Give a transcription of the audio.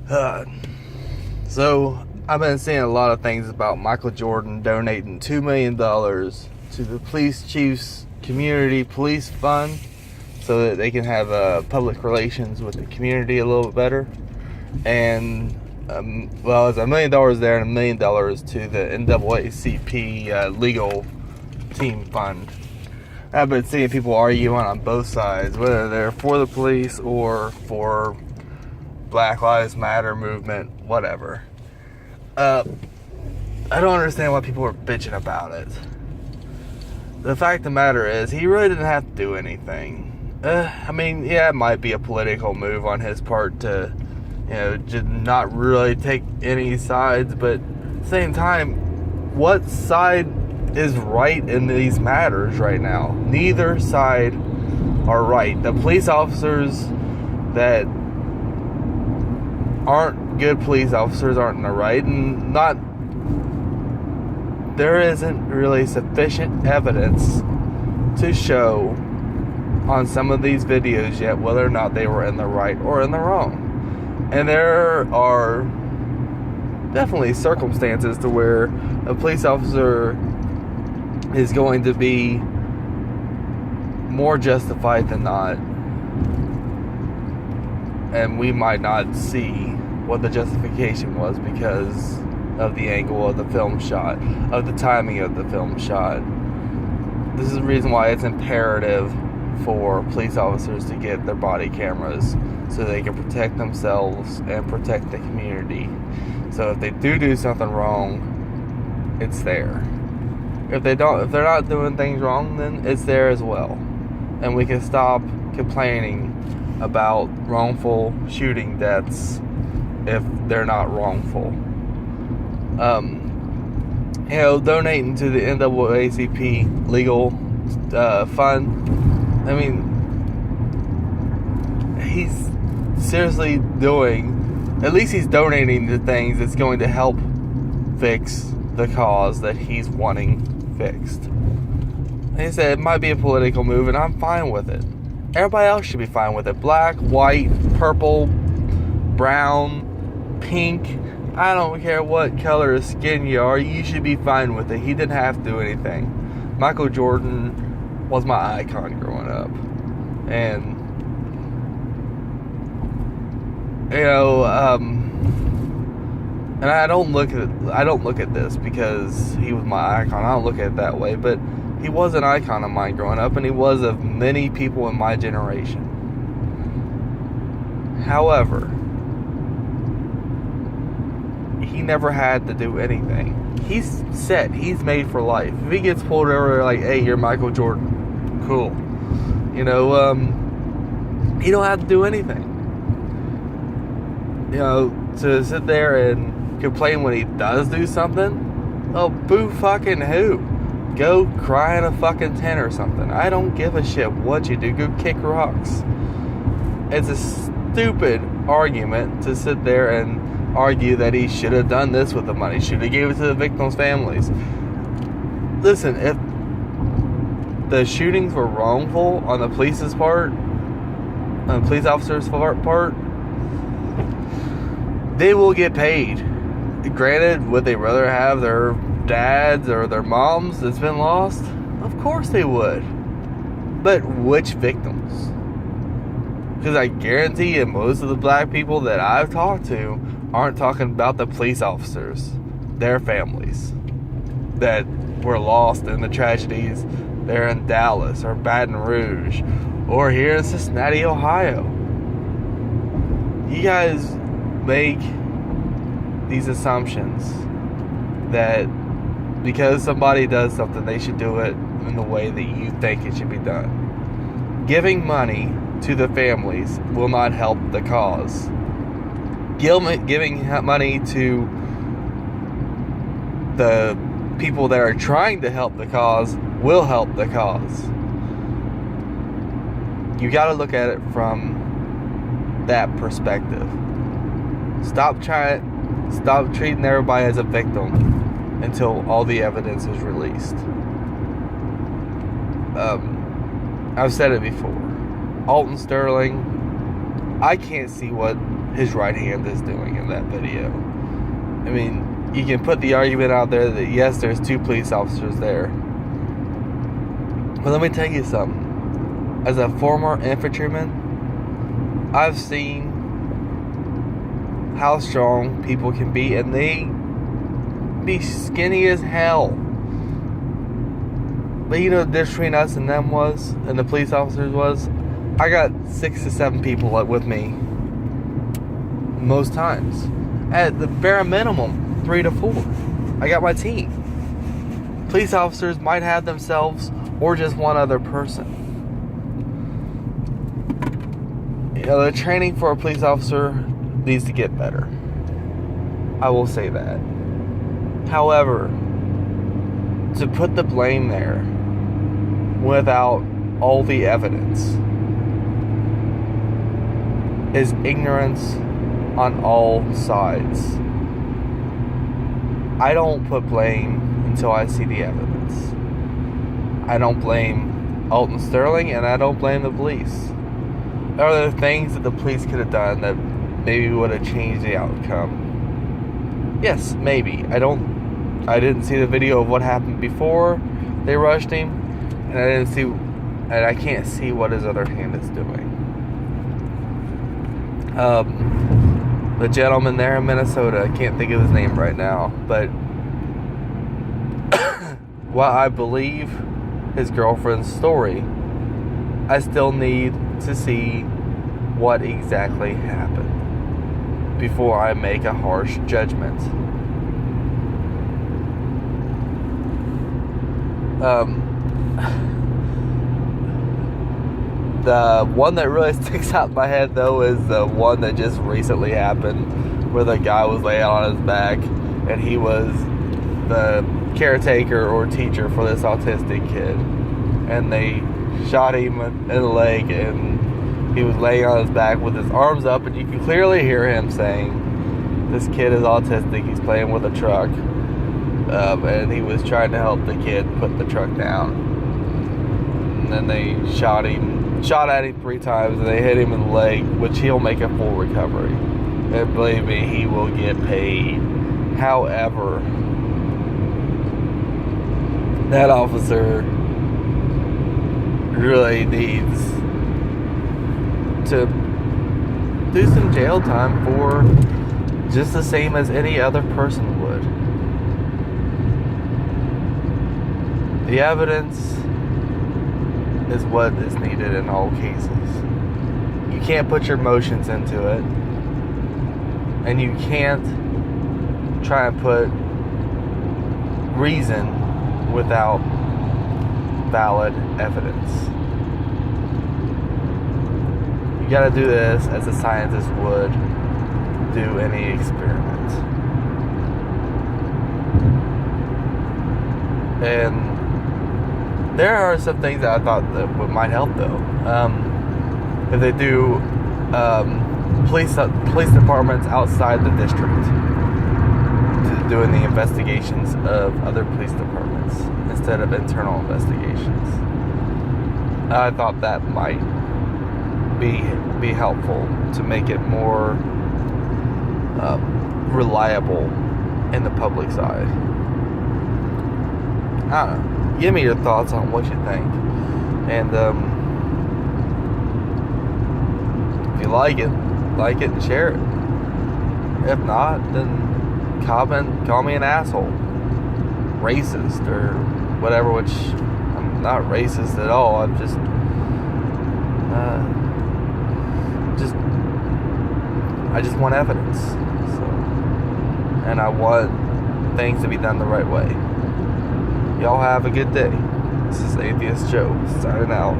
Uh, so I've been seeing a lot of things about Michael Jordan donating $2 million to the police chief's community police fund so that they can have public relations with the community a little bit better. And well, it's $1 million there and $1 million to the NAACP legal team fund. I've been seeing people arguing on both sides, whether they're for the police or for Black Lives Matter movement, whatever. I don't understand why people are bitching about it. The fact of the matter is, he really didn't have to do anything. I mean, yeah, it might be a political move on his part to, just not really take any sides, but at the same time, what side is right in these matters right now? Neither side are right. The police officers that aren't good police officers aren't in the right, and there isn't really sufficient evidence to show on some of these videos yet whether or not they were in the right or in the wrong. And there are definitely circumstances to where a police officer is going to be more justified than not, and we might not see what the justification was because of the angle of the film shot, of the timing of the film shot. This is the reason why it's imperative for police officers to get their body cameras so they can protect themselves and protect the community. So if they do something wrong, it's there. If they're not doing things wrong, then it's there as well. And we can stop complaining about wrongful shooting deaths if they're not wrongful. Donating to the NAACP legal fund, I mean, he's seriously at least he's donating to things that's going to help fix the cause that he's wanting fixed. Like I said, it might be a political move, and I'm fine with it. Everybody else should be fine with it. Black, white, purple, brown, pink. I don't care what color of skin you are. You should be fine with it. He didn't have to do anything. Michael Jordan was my icon growing up. And, and I don't look at this because he was my icon. I don't look at it that way, but he was an icon of mine growing up, and he was of many people in my generation. However, he never had to do anything. He's set. He's made for life. If he gets pulled over, like, hey, you're Michael Jordan, cool. He don't have to do anything. To sit there and complain when he does do something, oh, boo fucking who? Go cry in a fucking tent or something. I don't give a shit what you do. Go kick rocks. It's a stupid argument to sit there and argue that he should have done this with the money, should have gave it to the victims' families. Listen, if the shootings were wrongful on the police's part, on the police officer's part, they will get paid. Granted, would they rather have their dads or their moms that's been lost? Of course they would. But which victims? Because I guarantee you, most of the black people that I've talked to aren't talking about the police officers, their families that were lost in the tragedies there in Dallas or Baton Rouge or here in Cincinnati, Ohio. You guys make these assumptions that because somebody does something, they should do it in the way that you think it should be done. Giving money to the families will not help the cause. Giving money to the people that are trying to help the cause will help the cause. You got to look at it from that perspective. Stop treating everybody as a victim until all the evidence is released. I've said it before. Alton Sterling, I can't see what his right hand is doing in that video. I mean, you can put the argument out there that yes, there's 2 police officers there. But let me tell you something. As a former infantryman, I've seen how strong people can be, and they be skinny as hell. But you know the difference between us and them was, and the police officers was, I got 6 to 7 people with me most times. At the bare minimum, 3 to 4. I got my team. Police officers might have themselves or just one other person. You know, the training for a police officer needs to get better. I will say that. However, to put the blame there without all the evidence is ignorance on all sides. I don't put blame until I see the evidence. I don't blame Alton Sterling, and I don't blame the police. Are there things that the police could have done that maybe would have changed the outcome? Yes, maybe. I didn't see the video of what happened before they rushed him, and I can't see what his other hand is doing. The gentleman there in Minnesota, I can't think of his name right now, but while I believe his girlfriend's story, I still need to see what exactly happened before I make a harsh judgment. The one that really sticks out in my head, though, is the one that just recently happened, where the guy was laying on his back, and he was the caretaker or teacher for this autistic kid, and they shot him in the leg, and he was laying on his back with his arms up, and you can clearly hear him saying, "This kid is autistic, he's playing with a truck," and he was trying to help the kid put the truck down. And then they shot at him 3 times, and they hit him in the leg, which he'll make a full recovery. And believe me, he will get paid. However, that officer really needs to do some jail time for just the same as any other person would. The evidence is what is needed in all cases. You can't put your emotions into it, and you can't try and put reason without valid evidence. You gotta do this as a scientist would do any experiment. And there are some things that I thought that might help, though. If they do police departments outside the district doing the investigations of other police departments instead of internal investigations, I thought that might be helpful to make it more reliable in the public's eye. I don't know. Give me your thoughts on what you think. And if you like it and share it. If not, then comment, call me an asshole, racist, or whatever, which I'm not racist at all. I'm just I just want evidence. So, and I want things to be done the right way. Y'all have a good day. This is Atheist Joe, signing out.